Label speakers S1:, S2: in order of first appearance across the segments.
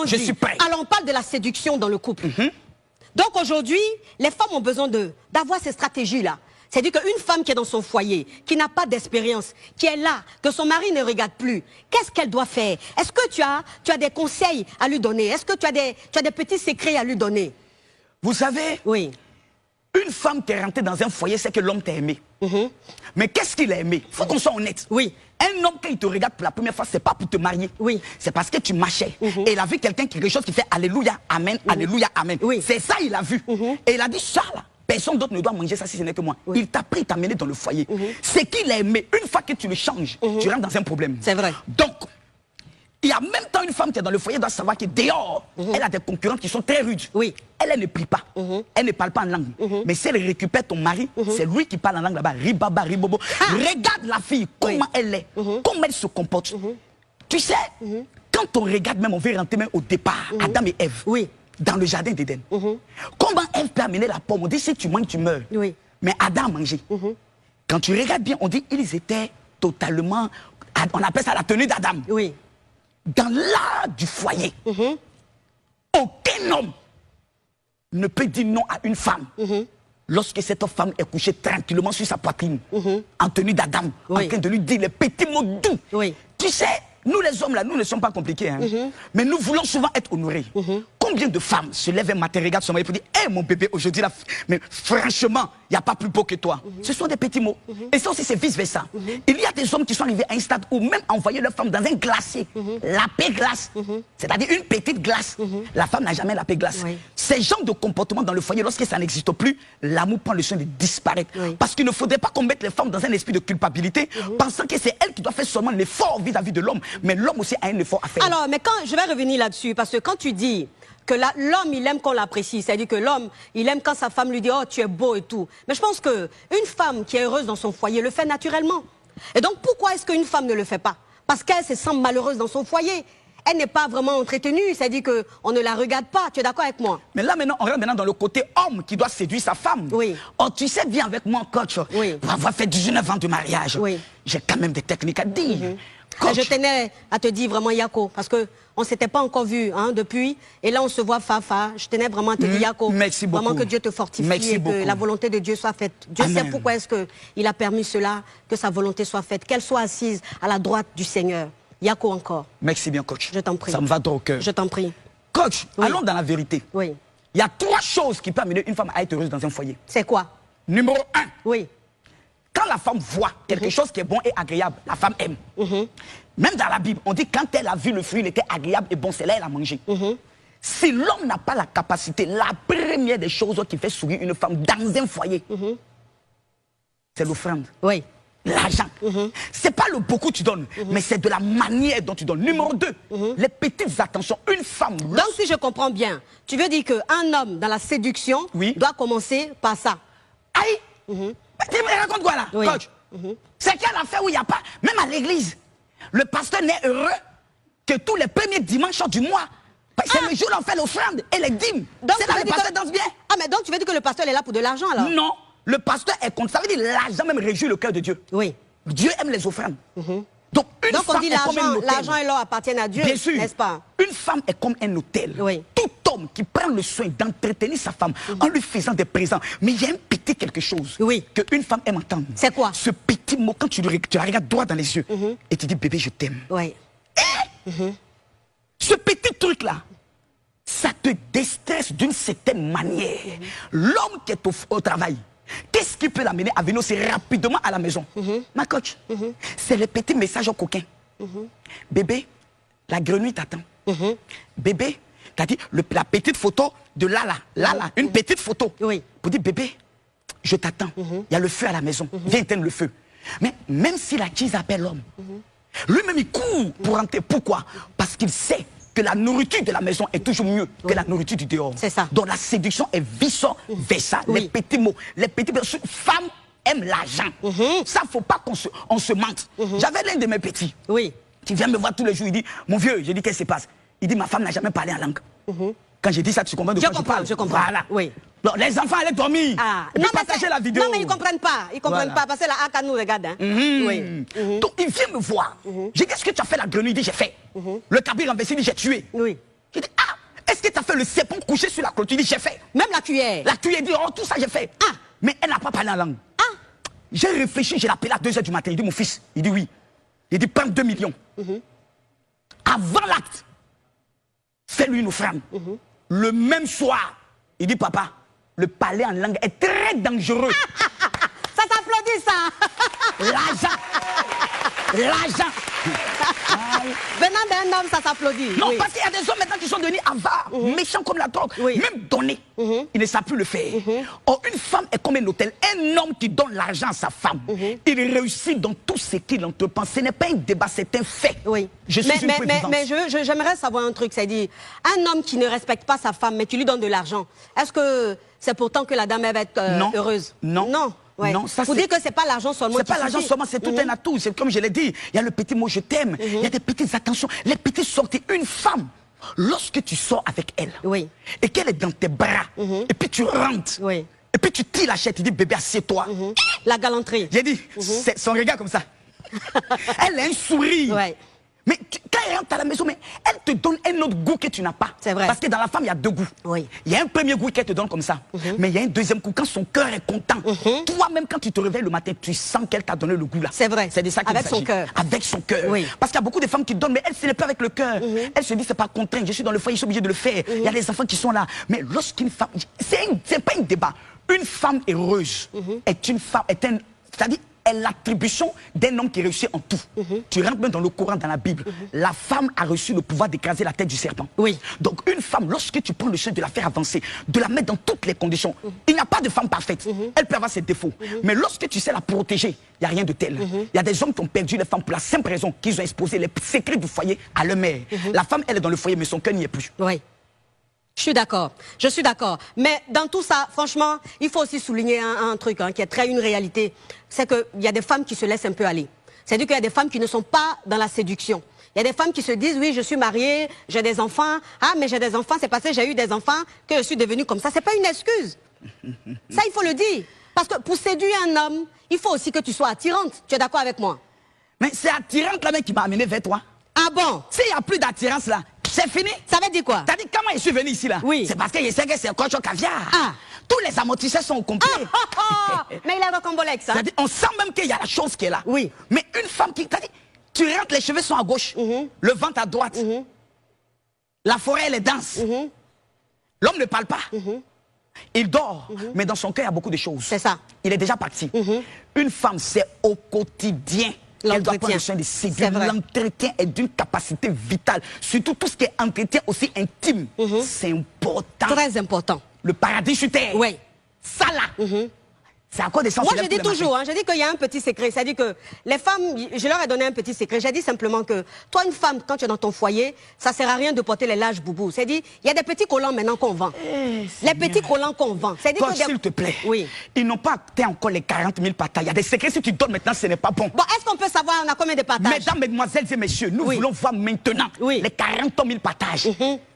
S1: Je suis prêt.
S2: Alors on parle de la séduction dans le couple. Donc aujourd'hui, les femmes ont besoin d'avoir ces stratégies-là. C'est-à-dire qu'une femme qui est dans son foyer, qui n'a pas d'expérience, qui est là, que son mari ne regarde plus, qu'est-ce qu'elle doit faire? Est-ce que tu as des conseils à lui donner? Est-ce que tu as des petits secrets à lui donner?
S1: Vous savez,
S2: oui.
S1: Une femme qui est rentrée dans un foyer, c'est que l'homme t'a aimé. Mais qu'est-ce qu'il a aimé? Il faut qu'on soit honnête.
S2: Oui.
S1: Un homme, quand il te regarde pour la première fois, c'est pas pour te marier.
S2: Oui.
S1: C'est parce que tu marchais. Et il a vu quelqu'un, quelque chose qui fait Alléluia, Amen, Alléluia, Amen.
S2: Oui.
S1: C'est ça, il a vu. Et il a dit, ça là, personne d'autre ne doit manger ça si ce n'est que moi. Oui. Il t'a pris, il t'a mené dans le foyer. C'est qu'il a aimé. Une fois que tu le changes, tu rentres dans un problème.
S2: C'est vrai.
S1: Donc, il y a même temps une femme qui est dans le foyer doit savoir que dehors, elle a des concurrentes qui sont très rudes.
S2: Oui.
S1: Elle ne prie pas. Elle ne parle pas en langue. Mais si elle récupère ton mari, c'est lui qui parle en langue là-bas. Ribaba, ribobo. Regarde la fille, comment elle est, comment elle se comporte. Tu sais, quand on regarde même, on veut rentrer même au départ, Adam et Ève, dans le jardin d'Éden. Comment Ève peut amener la pomme? On dit si tu manges, tu meurs.
S2: Oui.
S1: Mais Adam a mangé. Quand tu regardes bien, on dit ils étaient totalement, on appelle ça la tenue d'Adam.
S2: Oui.
S1: Dans l'art du foyer, aucun homme ne peut dire non à une femme lorsque cette femme est couchée tranquillement sur sa poitrine, en tenue d'Adam, en train de lui dire les petits mots doux. Oui. Tu sais, nous les hommes là, nous ne sommes pas compliqués, hein, mais nous voulons souvent être honorés. Combien de femmes se lèvent un matin, regardent son mari pour dire « Hé mon bébé, aujourd'hui, là, mais franchement, il n'y a pas plus beau que toi. Ce sont des petits mots. Et ça aussi, c'est vice-versa. Il y a des hommes qui sont arrivés à un stade où même envoyer leur femme dans un glacier, la paix glace, c'est-à-dire une petite glace. La femme n'a jamais la paix glace. Ces genres de comportements dans le foyer, lorsque ça n'existe plus, l'amour prend le soin de disparaître. Parce qu'il ne faudrait pas qu'on mette les femmes dans un esprit de culpabilité, pensant que c'est elle qui doit faire seulement l'effort vis-à-vis de l'homme. Mais l'homme aussi a un effort à faire.
S2: Alors, mais quand je vais revenir là-dessus, parce que quand tu dis que l'homme, il aime qu'on l'apprécie. C'est-à-dire que l'homme, il aime quand sa femme lui dit « Oh, tu es beau et tout ». Mais je pense qu'une femme qui est heureuse dans son foyer le fait naturellement. Et donc, pourquoi est-ce qu'une femme ne le fait pas? Parce qu'elle se sent malheureuse dans son foyer. Elle n'est pas vraiment entretenue. C'est-à-dire qu'on ne la regarde pas. Tu es d'accord avec moi?
S1: Mais là, maintenant, on rentre dans le côté homme qui doit séduire sa femme.
S2: Oui.
S1: Oh, tu sais, viens avec moi, coach.
S2: Oui.
S1: Pour avoir fait 19 ans de mariage. Oui. J'ai quand même des techniques à dire.
S2: Je tenais à te dire vraiment Yako, parce qu'on ne s'était pas encore vu depuis, et là on se voit Fafa. Je tenais vraiment à te dire Yako,
S1: merci beaucoup.
S2: Vraiment que Dieu te fortifie et que la volonté de Dieu soit faite. Dieu sait pourquoi est-ce qu'il a permis cela, que sa volonté soit faite, qu'elle soit assise à la droite du Seigneur. Yako encore.
S1: Merci bien, coach.
S2: Je t'en prie.
S1: Ça me va droit au cœur.
S2: Je t'en prie.
S1: Coach, allons dans la vérité.
S2: Oui.
S1: Il y a 3 choses qui peuvent amener une femme à être heureuse dans un foyer.
S2: C'est quoi?
S1: Numéro 1.
S2: Oui.
S1: Quand la femme voit quelque chose qui est bon et agréable, la femme aime. Même dans la Bible, on dit quand elle a vu le fruit, il était agréable et bon, c'est là qu'elle a mangé. Si l'homme n'a pas la capacité, la première des choses qui fait sourire une femme dans un foyer, c'est l'offrande.
S2: Oui.
S1: L'argent. C'est pas le beaucoup que tu donnes, mais c'est de la manière dont tu donnes. Numéro 2, les petites attentions. Une femme...
S2: Donc si je comprends bien, tu veux dire qu'un homme dans la séduction doit commencer par ça.
S1: Aïe. Tu me racontes quoi là, coach? C'est quelle affaire où il n'y a pas, même à l'église, le pasteur n'est heureux que tous les premiers dimanches du mois. C'est le jour où on fait l'offrande et les dîmes. C'est là que le pasteur danse bien.
S2: Ah, mais donc tu veux dire que le pasteur est là pour de l'argent alors?
S1: Non, le pasteur est contre. Ça veut dire l'argent même réjouit le cœur de Dieu.
S2: Oui.
S1: Dieu aime les offrandes. Donc
S2: on dit l'argent et l'or appartiennent à Dieu, n'est-ce pas?
S1: Une femme est comme un hôtel.
S2: Oui.
S1: Tout homme qui prend le soin d'entretenir sa femme en lui faisant des présents. Mais il y a un petit quelque chose qu'une femme aime entendre.
S2: C'est quoi?
S1: Ce petit mot, quand tu la regardes droit dans les yeux et tu dis bébé, je t'aime.
S2: Oui.
S1: Ce petit truc-là, ça te déstresse d'une certaine manière. L'homme qui est au travail, qu'est-ce qui peut l'amener à venir aussi rapidement à la maison? Ma coach, c'est le petit message au coquin. Bébé, la grenouille t'attend. Bébé, t'as dit la petite photo de Lala. Lala, une petite photo. Pour dire bébé, je t'attends. Il y a le feu à la maison. Viens éteindre le feu. Mais même si la cheese appelle l'homme, lui-même il court pour rentrer. Pourquoi? Parce qu'il sait que la nourriture de la maison est toujours mieux que la nourriture du dehors. C'est ça. Donc la séduction est vice-versa. Les petits mots, les petits... Femme aime l'argent. Ça, faut pas qu'on se mente. J'avais l'un de mes petits qui vient me voir tous les jours. Il dit, mon vieux, je dis, qu'est-ce qui se passe? Il dit, ma femme n'a jamais parlé en langue. Quand j'ai dit ça, tu comprends de quoi je parle?
S2: Je comprends.
S1: Voilà. Donc, les enfants allaient dormir. Et puis partager la vidéo.
S2: Non, mais ils ne comprennent pas. Ils ne comprennent pas parce que la HAK nous regarde.
S1: Donc, il vient me voir. J'ai dit, est-ce que tu as fait la grenouille? Il dit, j'ai fait. Le cabri renversé, il dit, j'ai tué. J'ai dit, ah, fait le serpent couché sur la clôture. Il dit, j'ai fait.
S2: Même la cuillère.
S1: La cuillère dit, oh, tout ça, j'ai fait.
S2: Ah.
S1: Mais elle n'a pas parlé en langue.
S2: Ah.
S1: J'ai réfléchi, j'ai appelé à 2 h du matin. Il dit, mon fils, il dit oui. Il dit, prends 2 millions. Avant l'acte, fais-lui une offrande. Le même soir, il dit, papa, le parler en langue est très dangereux.
S2: Ça s'applaudit, ça.
S1: L'argent. L'argent.
S2: Venant d'un homme, ça s'applaudit.
S1: Non,
S2: oui.
S1: parce qu'il y a des hommes maintenant qui sont devenus avares, méchants comme la drogue.
S2: Oui.
S1: Même donner, ils ne savent plus le faire. Or, une femme est comme un hôtel. Un homme qui donne l'argent à sa femme, il réussit dans tout ce qu'il entreprend. Ce n'est pas un débat, c'est un fait.
S2: Oui.
S1: Je suis une preuve vivante.
S2: Mais j'aimerais savoir un truc, c'est-à-dire, un homme qui ne respecte pas sa femme, mais tu lui donnes de l'argent, est-ce que c'est pourtant que la dame elle va être heureuse?
S1: Non.
S2: Non. Ouais.
S1: Non, ça
S2: vous dites que c'est pas l'argent seulement.
S1: C'est pas l'argent seulement, c'est tout un atout. C'est comme je l'ai dit, il y a le petit mot je t'aime, il y a des petites attentions, les petites sorties. Une femme, lorsque tu sors avec elle, et qu'elle est dans tes bras, et puis tu rentres, et puis tu tires la chaise, tu dis bébé assieds-toi.
S2: La galanterie.
S1: J'ai dit, c'est son regard comme ça. Elle a un sourire.
S2: Ouais.
S1: Mais quand elle rentre à la maison, mais elle te donne un autre goût que tu n'as pas.
S2: C'est vrai.
S1: Parce que dans la femme, il y a 2 goûts.
S2: Oui.
S1: Il y a un premier goût qu'elle te donne comme ça. Mais il y a un deuxième goût quand son cœur est content. Toi-même, quand tu te réveilles le matin, tu sens qu'elle t'a donné le goût là.
S2: C'est vrai.
S1: C'est de ça qu'il s'agit.
S2: Avec son cœur.
S1: Avec son cœur.
S2: Oui.
S1: Parce qu'il y a beaucoup de femmes qui donnent, mais elle, ce n'est pas avec le cœur. Elle se dit, c'est pas contraint, je suis dans le foyer, je suis obligé de le faire. Il y a des enfants qui sont là. Mais lorsqu'une femme. C'est pas un débat. Une femme heureuse est une femme. C'est-à-dire, est l'attribution d'un homme qui réussit en tout. Tu rentres même dans le Coran, dans la Bible. La femme a reçu le pouvoir d'écraser la tête du serpent.
S2: Oui.
S1: Donc une femme, lorsque tu prends le soin de la faire avancer, de la mettre dans toutes les conditions, il n'y a pas de femme parfaite. Elle peut avoir ses défauts. Mais lorsque tu sais la protéger, il n'y a rien de tel. Il y a des hommes qui ont perdu les femmes pour la simple raison qu'ils ont exposé les secrets du foyer à leur mère. La femme, elle est dans le foyer, mais son cœur n'y est plus.
S2: Oui. Je suis d'accord, Mais dans tout ça, franchement, il faut aussi souligner un truc qui est une réalité. C'est qu'il y a des femmes qui se laissent un peu aller. C'est-à-dire qu'il y a des femmes qui ne sont pas dans la séduction. Il y a des femmes qui se disent, oui, je suis mariée, j'ai des enfants. Ah, mais j'ai des enfants, c'est parce que j'ai eu des enfants que je suis devenue comme ça. C'est pas une excuse. Ça, il faut le dire. Parce que pour séduire un homme, il faut aussi que tu sois attirante. Tu es d'accord avec moi?
S1: Mais c'est attirante là même qui m'a amené vers toi.
S2: Ah bon?
S1: S'il n'y a plus d'attirance là, c'est fini.
S2: Ça veut dire quoi?
S1: T'as dit comment je suis venu ici là?
S2: Oui.
S1: C'est parce que je sais que c'est un coach au caviar.
S2: Ah.
S1: Tous les amortisseurs sont complets.
S2: Mais il est rocambolesque, hein?
S1: On sent même qu'il y a la chose qui est là.
S2: Oui.
S1: Mais une femme qui t'a dit, tu rentres, les cheveux sont à gauche, le ventre à droite. La forêt, elle est dense. L'homme ne parle pas. Il dort, mais dans son cœur, il y a beaucoup de choses.
S2: C'est ça.
S1: Il est déjà parti. Une femme, c'est au quotidien. Elle doit prendre soin de séduire. L'entretien est d'une capacité vitale. Surtout tout ce qui est entretien aussi intime. C'est important.
S2: Très important.
S1: Le paradis sur terre.
S2: Oui.
S1: Ça là. C'est à quoi des sens.
S2: Moi, je dis toujours, je dis qu'il y a un petit secret. C'est-à-dire que les femmes, je leur ai donné un petit secret. J'ai dit simplement que toi, une femme, quand tu es dans ton foyer, ça ne sert à rien de porter les larges boubous. C'est-à-dire, il y a des petits collants maintenant qu'on vend. Les petits collants qu'on vend.
S1: Toi, s'il te plaît, ils n'ont pas atteint encore les 40 000 partages. Il y a des secrets, si tu donnes maintenant, ce n'est pas bon.
S2: Bon, est-ce qu'on peut savoir, on a combien de partages?
S1: Mesdames, mesdemoiselles et messieurs, nous voulons voir maintenant les 40 000 partages.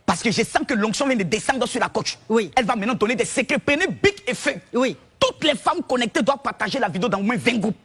S1: Parce que je sens que l'onction vient de descendre sur la coach. Elle va maintenant donner des secrets. Prenez bic et feu. Toutes les femmes connectées doivent partager la vidéo dans au moins 20 groupes.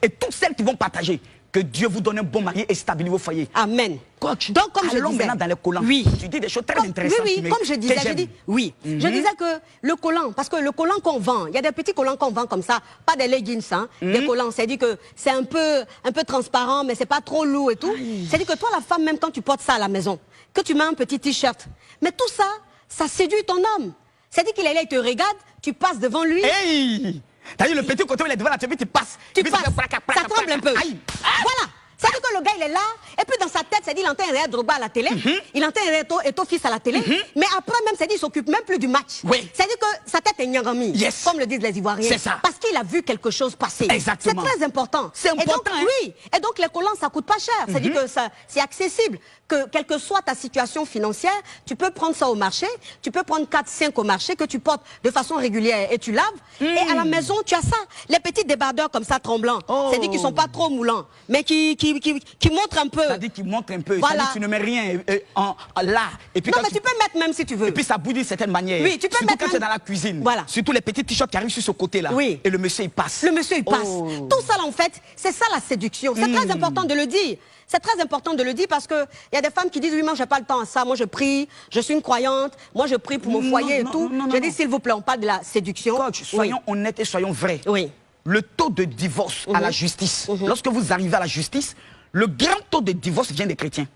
S1: Et toutes celles qui vont partager, que Dieu vous donne un bon mari et stabilise vos foyers.
S2: Amen.
S1: Coach,
S2: donc comme je disais,
S1: maintenant dans les collants. Tu dis des choses très intéressantes.
S2: Oui, comme je disais, je disais que le collant, parce que le collant qu'on vend, il y a des petits collants qu'on vend comme ça, pas des leggings, des collants. C'est-à-dire que c'est un peu transparent, mais c'est pas trop lourd et tout. C'est-à-dire que toi, la femme, même quand tu portes ça à la maison, que tu mets un petit t-shirt, mais tout ça, ça séduit ton homme. C'est-à-dire qu'il est là, il te regarde, tu passes devant lui.
S1: Hey! T'as vu le petit côté où il est devant la TV, tu passes.
S2: Tu passes, ça tremble un peu. Voilà. C'est-à-dire que le gars, il est là, et puis dans sa tête, c'est-à-dire, il entend un Drogba à la télé, il entend un Eto'o fils à la télé, mais après même, c'est-à-dire, il s'occupe même plus du match. C'est-à-dire que sa tête est nyangami, comme le disent les Ivoiriens.
S1: C'est ça.
S2: Parce qu'il a vu quelque chose passer.
S1: Exactement.
S2: C'est très important.
S1: C'est important,
S2: Et donc, les collants, ça coûte pas cher. C'est-à-dire que c'est accessible. Que quelle que soit ta situation financière, tu peux prendre ça au marché, tu peux prendre 4-5 au marché que tu portes de façon régulière et tu laves. Et à la maison, tu as ça. Les petits débardeurs comme ça, tremblants. C'est-à-dire qu'ils sont pas trop moulants, mais qui montrent un peu.
S1: C'est-à-dire qu'ils montrent un peu.
S2: Voilà.
S1: Tu ne mets rien là. Et puis
S2: non, mais tu peux mettre mettre même si tu veux.
S1: Et puis ça bouge d'une certaine manière.
S2: Oui, tu peux
S1: surtout
S2: mettre
S1: quand
S2: même...
S1: tu es dans la cuisine.
S2: Voilà.
S1: Surtout les petits t-shirts qui arrivent sur ce côté-là.
S2: Oui.
S1: Et le monsieur, il passe.
S2: Le monsieur, il passe.
S1: Oh.
S2: Tout ça, là, en fait, c'est ça la séduction. C'est très important de le dire. C'est très important de le dire parce qu'il y a des femmes qui disent, oui, moi, j'ai pas le temps à ça. Moi, je prie, je suis une croyante. Moi, je prie pour mon foyer et tout. Je dis, s'il vous plaît, on parle de la séduction.
S1: Coach, soyons honnêtes et soyons vrais.
S2: Oui.
S1: Le taux de divorce à la justice, lorsque vous arrivez à la justice, le grand taux de divorce vient des chrétiens.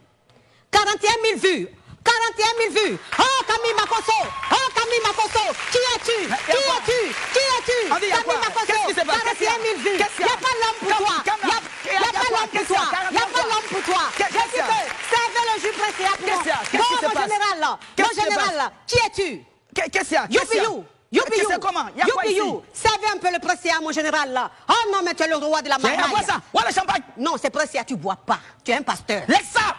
S2: 41 000 vues. 41 000 vues. Oh, Camille Makosso. Oh, Camille Makosso. Qui es-tu? Qui es-tu? Qui es-tu? Camille Makosso. 41 000 vues. Il n'y a pas l'homme pour toi. Il n'y a pas l'homme pour toi. Il n'y a pas l'homme pour toi. Servez le jus pressé à moi. Bon, mon général là. Mon général là. Qui es-tu?
S1: Qu'est-ce qu'il y a?
S2: Youpi-you. Youpi-you.
S1: Comment? Il y a quoi ici?
S2: Youpi-you. Servez un peu le pressé à mon général là. Oh non, mais tu es le roi de la marmaille.
S1: Il y a quoi ça? Ouais, le champagne.
S2: Non, c'est pressé à, tu bois pas. Tu es un pasteur.
S1: Laisse ça.